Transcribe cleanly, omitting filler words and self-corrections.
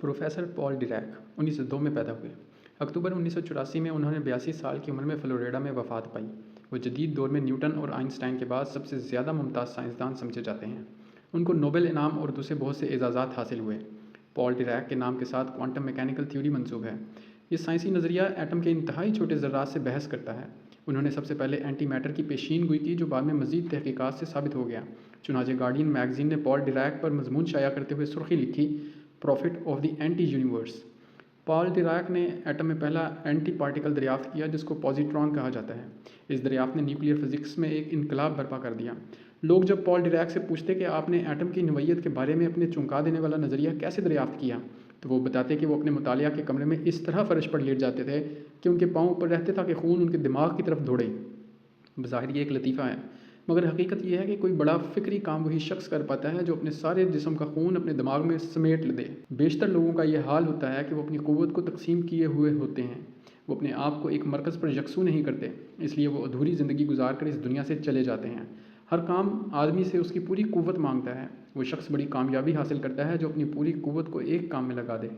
Professor Paul Dirac 1902 में पैदा हुए। अक्टूबर 1984 में उन्होंने 82 साल की उम्र में फ्लोरिडा में वफ़ात पाई। वो जदीद दौर में न्यूटन और आइंस्टाइन के बाद सबसे ज़्यादा मुमताज़ साइंसदान समझे जाते हैं। उनको नोबेल इनाम और दूसरे बहुत से एजाज़ात हासिल हुए। पॉल डिरैक के नाम के साथ क्वांटम मैकेनिकल थ्योरी मंसूब है। ये साइंसी नज़रिया एटम के इंतहाई छोटे ज़र्रात से बहस करता है। उन्होंने सबसे पहले एंटी मैटर की पेशीन गोई की, जो बाद में मज़ीद तहकीकात से साबित हो गया। चुनांचे गार्डियन मैगज़ीन ने पॉल डिरैक पर मजमून शाया करते हुए सुर्खी लिखी, profit of the anti universe. Paul Dirac ने एटम में पहला एंटी पार्टिकल दरियाफ्त किया, जिसको पॉजिट्रॉन कहा जाता है। इस दरियाफ्त ने न्यूक्लियर फिजिक्स में एक इनकलाब बर्पा कर दिया। लोग जब पॉल डिरैक से पूछते कि आपने एटम की नोयत के बारे में अपने चौंका देने वाला नज़रिया कैसे दरियाफ्त किया, तो वो बताते कि वो अपने मुतालिया के कमरे में इस तरह फर्श पर लेट जाते थे कि उनके पाँव ऊपर रहते था कि खून उनके दिमाग की तरफ दौड़े। बज़ाहिर ये एक लतीफ़ा है, मगर हकीकत यह है कि कोई बड़ा फ़िक्री काम वही शख्स कर पाता है जो अपने सारे जिस्म का खून अपने दिमाग में समेट दे। बेशतर लोगों का यह हाल होता है कि वो अपनी क़ुव्वत को तकसीम किए हुए होते हैं। वो अपने आप को एक मरकज़ पर यकसू नहीं करते, इसलिए वो अधूरी ज़िंदगी गुजार कर इस दुनिया से चले जाते हैं। हर काम आदमी से उसकी पूरी क़ुव्वत मांगता है। वो शख्स बड़ी कामयाबी हासिल करता है जो अपनी पूरी क़ुव्वत को एक काम में लगा दे।